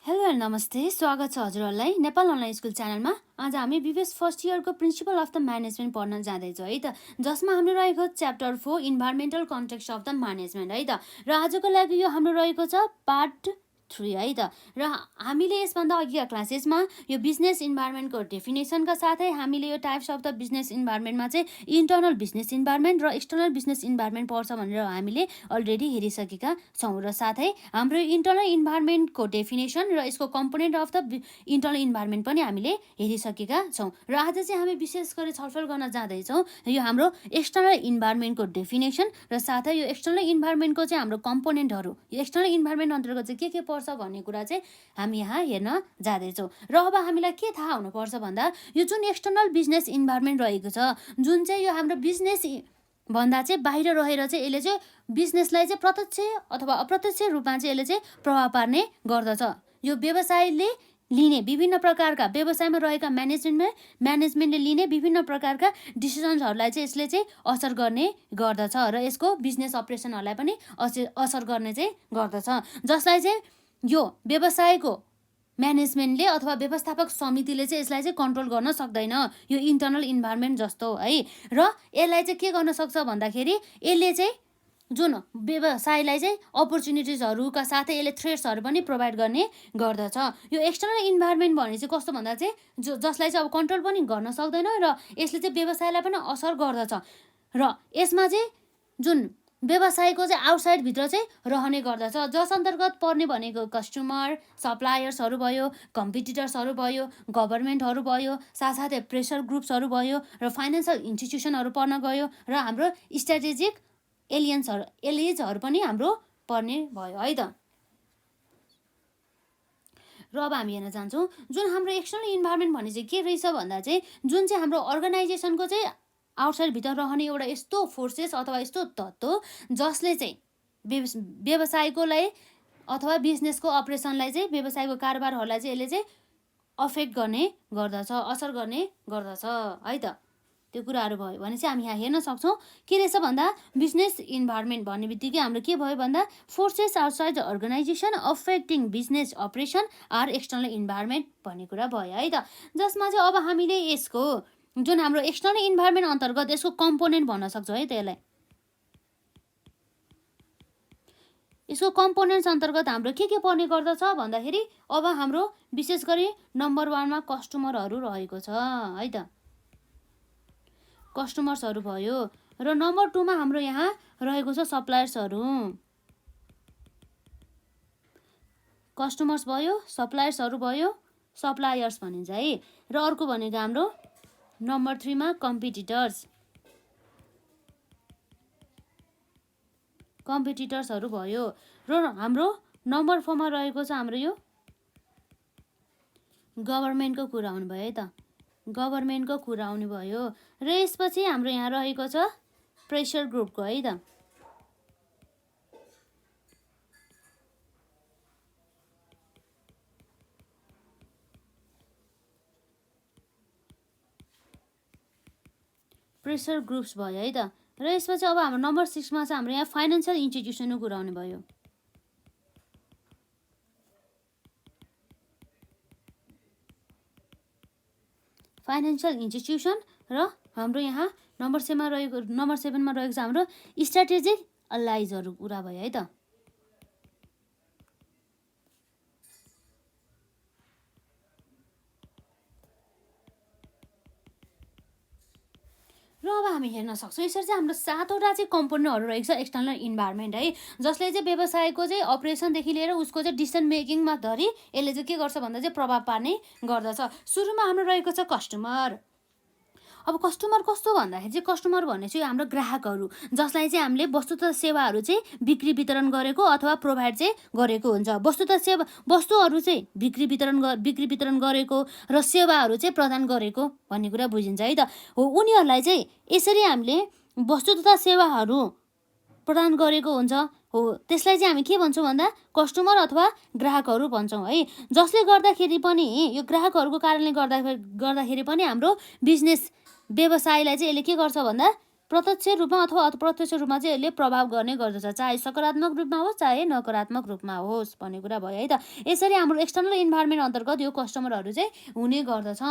Hello and नमस्ते, स्वागत छ हजुरहरूलाई नेपाल अनलाइन स्कुल च्यानलमा। आज हामी बीबीएस फर्स्ट इयरको प्रिन्सिपल अफ द म्यानेजमेन्ट पढ्न जाँदैछौँ है त, जसमा हाम्रो रहेको chapter 4 environmental context of the management है त। र आजको लागि यो हाम्रो रहेको छ पार्ट 3 है त। र हामीले यसभन्दा अघिका क्लासेसमा यो बिजनेस इन्भाइरोमेन्टको डेफिनेसनका साथै हामीले यो टाइप्स अफ द बिजनेस इन्भाइरोमेन्टमा चाहिँ इन्टर्नल बिजनेस इन्भाइरोमेन्ट र एक्सटर्नल बिजनेस इन्भाइरोमेन्ट पर्छ भनेर हामीले अलरेडी हेरिसकेका छौँ। र साथै हाम्रो इन्टर्नल इन्भाइरोमेन्टको डेफिनेसन र यसको component of the internal environment पनि हामीले हेरिसकेका छौँ। र आज चाहिँ हामी विशेष गरी छलफल गर्न जाँदैछौँ यो हाम्रो एक्सटर्नल इन्भाइरोमेन्टको डेफिनेसन र साथै यो एक्सटर्नल इन्भाइरोमेन्टको चाहिँ हाम्रो कम्पोनेन्टहरू, यो एक्सटर्नल इन्भाइरोमेन्ट अन्तर्गत चाहिँ के पर्छ भन्ने कुरा चाहिँ हामी यहाँ हेर्न जाँदैछौँ। र अब हामीलाई के थाहा हुनुपर्छ भन्दा यो जुन एक्सटर्नल बिजनेस इन्भाइरोमेन्ट रहेको छ, जुन चाहिँ यो हाम्रो बिजनेस भन्दा चाहिँ बाहिर रहेर चाहिँ यसले चाहिँ बिजनेसलाई चाहिँ प्रत्यक्ष अथवा अप्रत्यक्ष रूपमा चाहिँ यसले चाहिँ प्रभाव पार्ने गर्दछ। यो व्यवसायले लिने विभिन्न प्रकारका व्यवसायमा रहेका म्यानेजमेन्टले लिने विभिन्न प्रकारका डिसिजन्सहरूलाई चाहिँ यसले चाहिँ असर गर्ने गर्दछ र यसको बिजनेस अपरेसनहरूलाई पनि असर गर्ने चाहिँ गर्दछ, जसलाई चाहिँ यो व्यवसायको म्यानेजमेन्टले अथवा व्यवस्थापक समितिले चाहिँ यसलाई चाहिँ कन्ट्रोल गर्न सक्दैन, यो इन्टर्नल इन्भाइरोमेन्ट जस्तो है। र यसलाई चाहिँ के गर्न सक्छ भन्दाखेरि यसले चाहिँ जुन व्यवसायलाई चाहिँ अपर्च्युनिटिजहरूका साथै यसले थ्रेट्सहरू पनि प्रोभाइड गर्ने गर्दछ। यो एक्सटर्नल इन्भाइरोमेन्ट भने चाहिँ कस्तो भन्दा चाहिँ जसलाई चाहिँ अब कन्ट्रोल पनि गर्न सक्दैन र यसले चाहिँ व्यवसायलाई पनि असर गर्दछ। र यसमा चाहिँ जुन व्यवसायको चाहिँ आउटसाइडभित्र चाहिँ रहने गर्दछ, जस अन्तर्गत पर्ने भनेको कस्टमर, सप्लायर्सहरू भयो, कम्पिटिटर्सहरू भयो, गभर्मेन्टहरू भयो, साथसाथै प्रेसर ग्रुप्सहरू भयो र फाइनेन्सियल इन्स्टिट्युसनहरू पर्न गयो र हाम्रो स्ट्राटेजिक एलियन्सहरू पनि हाम्रो पर्ने भयो है त। र अब हामी हेर्न जान्छौँ जुन हाम्रो एक्सटर्नल इन्भाइरोमेन्ट भने चाहिँ के रहेछ भन्दा चाहिँ जुन चाहिँ हाम्रो अर्गनाइजेसनको चाहिँ आउटसाइडभित्र रहने एउटा यस्तो फोर्सेस अथवा यस्तो तत्त्व जसले चाहिँ व्यवसायकोलाई अथवा बिजनेसको अपरेसनलाई चाहिँ व्यवसायको कारोबारहरूलाई चाहिँ यसले चाहिँ अफेक्ट गर्ने गर्दछ, असर गर्ने गर्दछ है त। त्यो कुराहरू भयो भने चाहिँ हामी यहाँ हेर्न सक्छौँ के रहेछ भन्दा बिजनेस इन्भाइरोमेन्ट भन्ने बित्तिकै हाम्रो के भयो भन्दा forces outside the organisation affecting business operation are external environment भन्ने कुरा भयो है त। जसमा चाहिँ अब हामीले यसको जुन हाम्रो एक्सटर्नल इन्भाइरोमेन्ट अन्तर्गत यसको कम्पोनेन्ट भन्न सक्छौँ है त। यसको कम्पोनेन्ट्स अन्तर्गत हाम्रो के पर्ने गर्दछ भन्दाखेरि अब हाम्रो विशेष गरी नम्बर 1 मा कस्टमरहरू रहेको छ है त, कस्टमर्सहरू भयो। र नम्बर 2 मा हाम्रो यहाँ रहेको छ सप्लायर्सहरू, कस्टमर्स भयो, सप्लायर्सहरू भयो, सप्लायर्स भनिन्छ है। र अर्को भनेको हाम्रो नम्बर 3 मा कम्पिटिटर्सहरू भयो। र हाम्रो नम्बर 4 मा रहेको छ हाम्रो यो गभर्मेन्टको कुरा आउनु भयो है त, गभर्मेन्टको कुरा आउने भयो। र यसपछि हाम्रो यहाँ रहेको छ प्रेसर ग्रुपको है त। प्रेसर ग्रुप्स भयो है त। र यसपछि अब हाम्रो नम्बर 6 मा चाहिँ हाम्रो यहाँ फाइनेन्सियल इन्स्टिट्युसनको कुरा आउने भयो। फाइनेन्सियल इन्स्टिट्युसन र हाम्रो यहाँ नम्बर 7 मा रहेको छ हाम्रो स्ट्राटेजिक अलाइजहरू कुरा भयो है त। र अब हामी हेर्न सक्छौँ यसरी चाहिँ हाम्रो 7वटा चाहिँ कम्पोनेन्टहरू रहेको छ एक्सटर्नल इन्भाइरोमेन्ट है, जसले चाहिँ व्यवसायको चाहिँ अपरेसनदेखि लिएर उसको चाहिँ डिसिजन मेकिङमा धरि यसले चाहिँ के गर्छ भन्दा चाहिँ प्रभाव पार्ने गर्दछ। सुरुमा हाम्रो रहेको छ कस्टमर। अब कस्टमर कस्तो भन्दाखेरि चाहिँ कस्टमर भन्ने चाहिँ हाम्रो ग्राहकहरू, जसलाई चाहिँ हामीले वस्तु तथा सेवाहरू चाहिँ बिक्री वितरण गरेको अथवा प्रोभाइड चाहिँ गरेको हुन्छ। वस्तुहरू चाहिँ बिक्री वितरण गरेको र सेवाहरू चाहिँ प्रदान गरेको भन्ने कुरा बुझिन्छ है त। हो, उनीहरूलाई चाहिँ यसरी हामीले वस्तु तथा सेवाहरू प्रदान गरेको हुन्छ हो, त्यसलाई चाहिँ हामी के भन्छौँ भन्दा कस्टमर अथवा ग्राहकहरू भन्छौँ है। जसले गर्दाखेरि पनि यो ग्राहकहरूको कारणले गर्दाखेरि पनि हाम्रो बिजनेस व्यवसायलाई चाहिँ यसले के गर्छ भन्दा प्रत्यक्ष रूपमा अथवा अप्रत्यक्ष रूपमा चाहिँ यसले प्रभाव गर्ने गर्दछ, चाहे सकारात्मक रूपमा होस् चाहे नकारात्मक रूपमा होस् भन्ने कुरा भयो है त। यसरी हाम्रो एक्सटर्नल इन्भाइरोमेन्ट अन्तर्गत यो कस्टमरहरू चाहिँ हुने गर्दछ।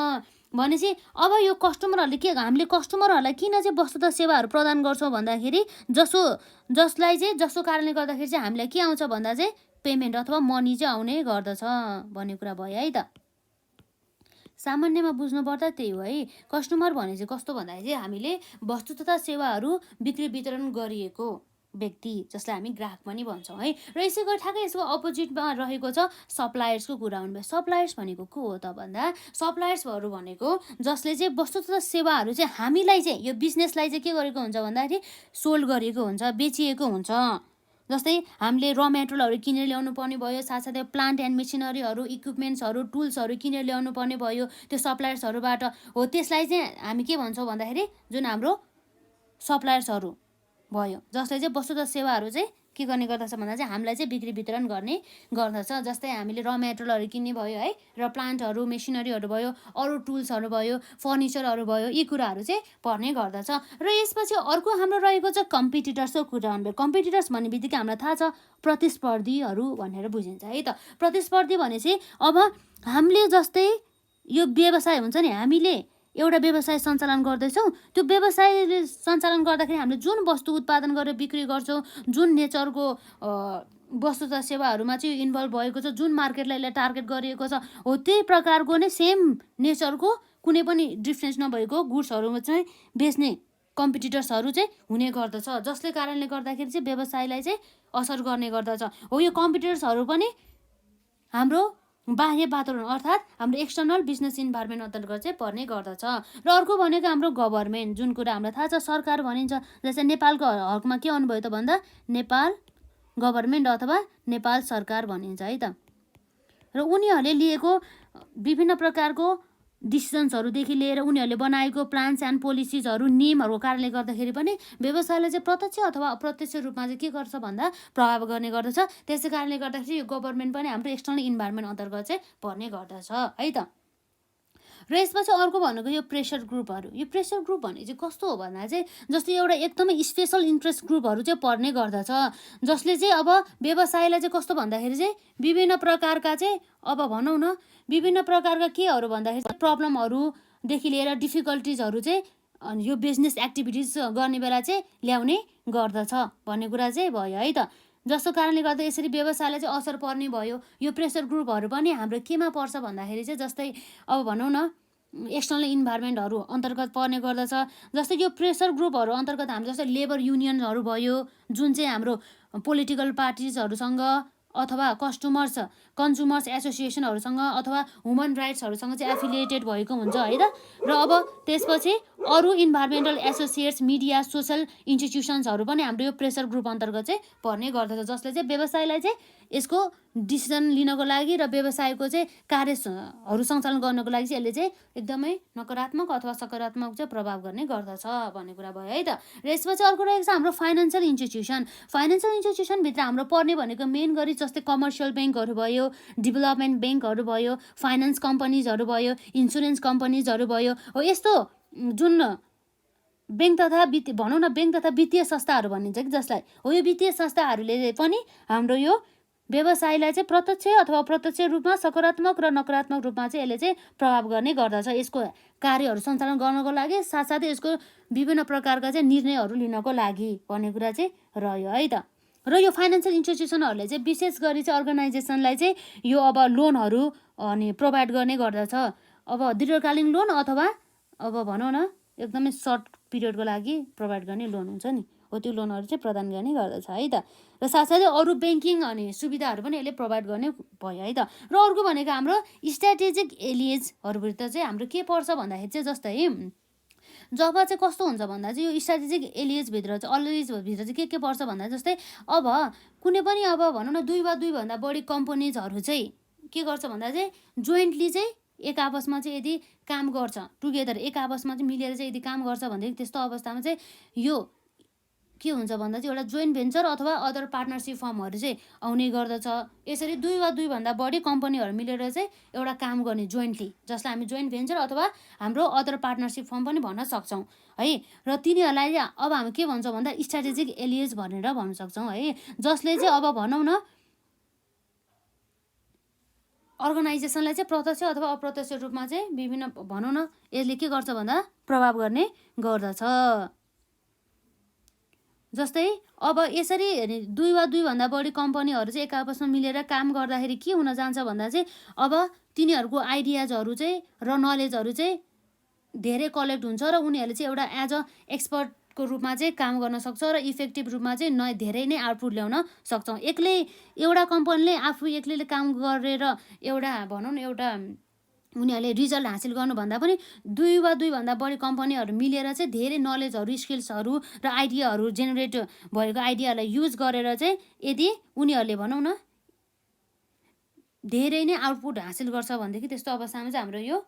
भनेपछि अब यो कस्टमरहरूले हामीले कस्टमरहरूलाई किन चाहिँ वस्तु तथा सेवाहरू प्रदान गर्छौँ भन्दाखेरि जसको कारणले गर्दाखेरि चाहिँ हामीलाई के आउँछ भन्दा चाहिँ पेमेन्ट अथवा मनी चाहिँ आउने गर्दछ भन्ने कुरा भयो है त। सामान्यमा बुझ्नुपर्दा त्यही हो है। कस्टमर भने चाहिँ कस्तो भन्दाखेरि चाहिँ हामीले वस्तु तथा सेवाहरू बिक्री वितरण गरिएको व्यक्ति, जसलाई हामी ग्राहक पनि भन्छौँ है। र यसै गरी ठ्याक्कै यसको अपोजिटमा रहेको छ सप्लायर्सको कुरा आउनुभयो। सप्लायर्स भनेको को हो त भन्दा सप्लायर्सहरू भनेको जसले चाहिँ वस्तु तथा सेवाहरू चाहिँ हामीलाई चाहिँ यो बिजनेसलाई चाहिँ के गरेको हुन्छ भन्दाखेरि सोल्ड गरेको हुन्छ, बेचिएको हुन्छ। जस्तै हामीले र मेटेरियलहरू किनेर ल्याउनु पर्ने भयो, साथसाथै प्लान्ट एन्ड मेसिनरीहरू, इक्विपमेन्ट्सहरू, टुल्सहरू किनेर ल्याउनु पर्ने भयो त्यो सप्लायर्सहरूबाट हो। त्यसलाई चाहिँ हामी के भन्छौँ भन्दाखेरि जुन हाम्रो सप्लायर्सहरू भयो, जसले चाहिँ वस्तु तथा सेवाहरू चाहिँ के गर्ने गर्दछ भन्दा चाहिँ हामीलाई चाहिँ बिक्री वितरण गर्ने गर्दछ। जस्तै हामीले र मेटेरियलहरू किन्ने भयो है, र प्लान्टहरू मेसिनरीहरू भयो, अरू टुल्सहरू भयो, फर्निचरहरू भयो, यी कुराहरू चाहिँ पर्ने गर्दछ। र यसपछि अर्को हाम्रो रहेको छ कम्पिटिटर्सको कुरा आउनुभयो। कम्पिटिटर्स भन्ने बित्तिकै हामीलाई थाहा छ प्रतिस्पर्धीहरू भनेर बुझिन्छ है त। प्रतिस्पर्धी भनेपछि अब हामीले जस्तै यो व्यवसाय हुन्छ नि, हामीले एउटा व्यवसाय सञ्चालन गर्दैछौँ, त्यो व्यवसाय सञ्चालन गर्दाखेरि हामीले जुन वस्तु उत्पादन गरेर बिक्री गर्छौँ, जुन नेचरको वस्तु तथा सेवाहरूमा चाहिँ इन्भल्भ भएको छ, जुन मार्केटलाई यसले टार्गेट गरिएको छ हो, त्यही प्रकारको नै सेम नेचरको कुनै पनि डिफ्रेन्स नभएको गुड्सहरू चाहिँ बेच्ने कम्पिटिटर्सहरू चाहिँ हुने गर्दछ, जसले कारणले गर्दाखेरि चाहिँ व्यवसायलाई चाहिँ असर गर्ने गर्दछ हो। यो कम्पिटिटर्सहरू पनि हाम्रो बाह्य वातावरण अर्थात् हाम्रो एक्सटर्नल बिजनेस इन्भाइरोमेन्ट अन्तर्गत चाहिँ पर्ने गर्दछ। र अर्को भनेको हाम्रो गभर्मेन्ट, जुन कुरा हामीलाई थाहा छ सरकार भनिन्छ। जस्तै नेपालको हकमा के आउनुभयो त भन्दा नेपाल गभर्मेन्ट अथवा नेपाल सरकार भनिन्छ है त। र उनीहरूले लिएको विभिन्न प्रकारको डिसिजन्सहरूदेखि लिएर उनीहरूले बनाएको प्लान्स एन्ड पोलिसिजहरू, नियमहरूको कारणले गर्दाखेरि पनि व्यवसायलाई चाहिँ प्रत्यक्ष अथवा अप्रत्यक्ष रूपमा चाहिँ के गर्छ भन्दा प्रभाव गर्ने गर्दछ। त्यसै कारणले गर्दाखेरि यो गभर्मेन्ट पनि हाम्रो एक्सटर्नल इन्भाइरोमेन्ट अन्तर्गत चाहिँ पर्ने गर्दछ है त। र यसपछि अर्को भनेको यो प्रेसर ग्रुपहरू। यो प्रेसर ग्रुप भने चाहिँ कस्तो हो भन्दा चाहिँ जस्तै एउटा एकदमै स्पेसल इन्ट्रेस्ट ग्रुपहरू चाहिँ पर्ने गर्दछ, जसले चाहिँ अब व्यवसायलाई चाहिँ कस्तो भन्दाखेरि चाहिँ विभिन्न प्रकारका चाहिँ अब भनौँ न विभिन्न प्रकारका केहरू भन्दाखेरि प्रब्लमहरूदेखि लिएर डिफिकल्टिजहरू चाहिँ यो बिजनेस एक्टिभिटिज गर्ने बेला चाहिँ ल्याउने गर्दछ भन्ने कुरा चाहिँ भयो है त। जसको कारणले गर्दा यसरी व्यवसायलाई चाहिँ असर पर्ने भयो। यो प्रेसर ग्रुपहरू पनि हाम्रो केमा पर्छ भन्दाखेरि चाहिँ जस्तै अब भनौँ न एक्सटर्नल इन्भाइरोमेन्टहरू अन्तर्गत पर्ने गर्दछ। जस्तै यो प्रेसर ग्रुपहरू अन्तर्गत हाम्रो जस्तै लेबर युनियनहरू भयो, जुन चाहिँ हाम्रो पोलिटिकल पार्टिजहरूसँग अथवा कन्ज्युमर्स एसोसिएसनहरूसँग अथवा ह्युमन राइट्सहरूसँग चाहिँ एफिलिएटेड भएको हुन्छ है त। र अब त्यसपछि अरू इन्भाइरोमेन्टल एसोसिएट्स, मिडिया, सोसल इन्स्टिट्युसन्सहरू पनि हाम्रो यो प्रेसर ग्रुप अन्तर्गत चाहिँ पर्ने गर्दछ, जसले चाहिँ व्यवसायलाई चाहिँ यसको डिसिजन लिनको लागि र व्यवसायको चाहिँ कार्यहरू सञ्चालन गर्नको लागि चाहिँ यसले चाहिँ एकदमै नकारात्मक अथवा सकारात्मक चाहिँ प्रभाव गर्ने गर्दछ भन्ने कुरा भयो है त। र यसपछि अर्को रहेको छ हाम्रो फाइनेन्सियल इन्स्टिट्युसन। फाइनेन्सियल इन्स्टिट्युसनभित्र हाम्रो पर्ने भनेको मेन गरी जस्तै कमर्सियल ब्याङ्कहरू भयो, डेभलपमेन्ट ब्याङ्कहरू भयो, फाइनेन्स कम्पनीजहरू भयो, इन्सुरेन्स कम्पनीजहरू भयो हो। यस्तो जुन ब्याङ्क तथा भनौँ न ब्याङ्क तथा वित्तीय संस्थाहरू भनिन्छ कि जसलाई हो, यो वित्तीय संस्थाहरूले पनि हाम्रो यो व्यवसायलाई चाहिँ प्रत्यक्ष अथवा अप्रत्यक्ष रूपमा सकारात्मक र नकारात्मक रूपमा चाहिँ यसले चाहिँ प्रभाव गर्ने गर्दछ यसको कार्यहरू सञ्चालन गर्नको लागि, साथसाथै यसको विभिन्न प्रकारका चाहिँ निर्णयहरू लिनको लागि भन्ने कुरा चाहिँ रह्यो है त। र यो फाइनेन्सियल इन्स्टिट्युसनहरूले चाहिँ विशेष गरी चाहिँ अर्गनाइजेसनलाई चाहिँ यो अब लोनहरू अनि प्रोभाइड गर्ने गर्दछ। अब दीर्घकालीन लोन अथवा अब भनौँ न एकदमै सर्ट पिरियडको लागि प्रोभाइड गर्ने लोन हुन्छ नि हो, त्यो लोनहरू चाहिँ प्रदान गर्ने गर्दछ है त। र साथसाथै अरू ब्याङ्किङ अनि सुविधाहरू पनि यसले प्रोभाइड गर्ने भयो है त। र अर्को भनेको हाम्रो स्ट्राटेजिक एलिएजहरूभित्र चाहिँ हाम्रो के पर्छ भन्दाखेरि चाहिँ जस्तै जब चाहिँ कस्तो हुन्छ भन्दा चाहिँ यो स्ट्राटेजिक एलिएजभित्र चाहिँ अलवेजभित्र चाहिँ के पर्छ भन्दा जस्तै अब कुनै पनि अब भनौँ न 2 वा 2 भन्दा बढी कम्पनीजहरू चाहिँ के गर्छ भन्दा चाहिँ जोइन्टली चाहिँ एक आपसमा चाहिँ यदि काम गर्छ, टुगेदर एक आपसमा चाहिँ मिलेर चाहिँ यदि काम गर्छ भनेदेखि त्यस्तो अवस्थामा चाहिँ यो के हुन्छ भन्दा चाहिँ एउटा जोइन्ट भेन्चर अथवा अदर पार्टनरसिप फर्महरू चाहिँ आउने गर्दछ। यसरी 2 वा 2 भन्दा बढी कम्पनीहरू मिलेर चाहिँ एउटा काम गर्ने जोइन्टली, जसलाई हामी जोइन्ट भेन्चर अथवा हाम्रो अदर पार्टनरसिप फर्म पनि भन्न सक्छौँ है। र तिनीहरूलाई अब हामी के भन्छौँ भन्दा स्ट्राटेजिक एलिएज भनेर भन्न सक्छौँ है, जसले चाहिँ अब भनौँ न अर्गनाइजेसनलाई चाहिँ प्रत्यक्ष अथवा अप्रत्यक्ष रूपमा चाहिँ विभिन्न भनौँ न यसले के गर्छ भन्दा प्रभाव गर्ने गर्दछ। जस्तै अब यसरी 2 वा 2 भन्दा बढी कम्पनीहरू चाहिँ एक आपसमा मिलेर काम गर्दाखेरि के हुन जान्छ भन्दा चाहिँ अब तिनीहरूको आइडियाजहरू चाहिँ र नलेजहरू चाहिँ धेरै कलेक्ट हुन्छ र उनीहरूले चाहिँ एउटा एज अ एक्सपर्टको रूपमा चाहिँ काम गर्न सक्छ र इफेक्टिभ रूपमा चाहिँ धेरै नै आउटपुट ल्याउन सक्छौँ। एउटा कम्पनीले आफू एक्लैले काम गरेर एउटा भनौँ न एउटा उनीहरूले रिजल्ट हासिल गर्नुभन्दा पनि 2 वा 2 भन्दा बढी कम्पनीहरू मिलेर चाहिँ धेरै नलेजहरू, स्किल्सहरू र आइडियाहरू जेनेरेट भएको आइडियालाई युज गरेर चाहिँ यदि उनीहरूले भनौँ न धेरै नै आउटपुट हासिल गर्छ भनेदेखि त्यस्तो अवस्थामा चाहिँ हाम्रो यो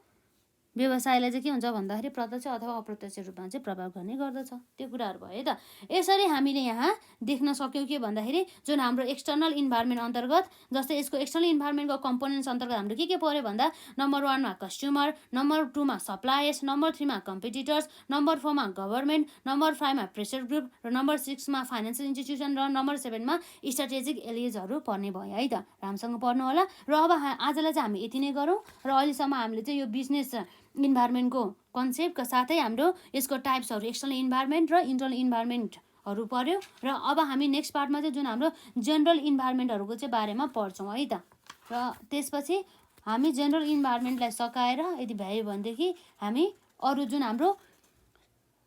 व्यवसायलाई चाहिँ के हुन्छ भन्दाखेरि प्रत्यक्ष अथवा अप्रत्यक्ष रूपमा चाहिँ प्रभाव गर्ने गर्दछ। त्यो कुराहरू भयो है त। यसरी हामीले यहाँ देख्न सक्यौँ के भन्दाखेरि जुन हाम्रो एक्सटर्नल इन्भाइरोमेन्ट अन्तर्गत, जस्तै यसको एक्सटर्नल इन्भाइरोमेन्टको कम्पोनेन्ट्स अन्तर्गत हाम्रो के पर्यो भन्दा नम्बर 1 मा कस्टमर, नम्बर 2 मा सप्लायर्स, नम्बर 3 मा कम्पिटिटर्स, नम्बर 4 मा गभर्मेन्ट, नम्बर 5 मा प्रेसर ग्रुप र नम्बर 6 मा फाइनेन्सियल इन्स्टिट्युसन र नम्बर 7 मा स्ट्राटेजिक एलिएजहरू पर्ने भयो है त। राम्रोसँग पढ्नु होला। र अब आजलाई चाहिँ हामी यति नै गरौँ र अहिलेसम्म हामीले चाहिँ यो बिजनेस इन्भाइरोमेन्टको कन्सेप्टका साथै हाम्रो यसको टाइप्सहरू एक्सटर्नल इन्भाइरोमेन्ट र इन्टरनल इन्भाइरोमेन्टहरू पर्यो। र अब हामी नेक्स्ट पार्टमा चाहिँ जुन हाम्रो जेनरल इन्भाइरोमेन्टहरूको चाहिँ बारेमा पढ्छौँ है त। र त्यसपछि हामी जेनरल इन्भाइरोमेन्टलाई सकाएर यदि भ्यायो भनेदेखि हामी अरू जुन हाम्रो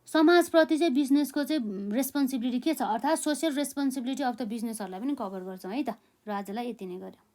समाजप्रति चाहिँ बिजनेसको चाहिँ रेस्पोन्सिबिलिटी के छ अर्थात् सोसियल रेस्पोन्सिबिलिटी अफ द बिजनेसहरूलाई पनि कभर गर्छौँ है त। र आजलाई यति नै गऱ्यौँ।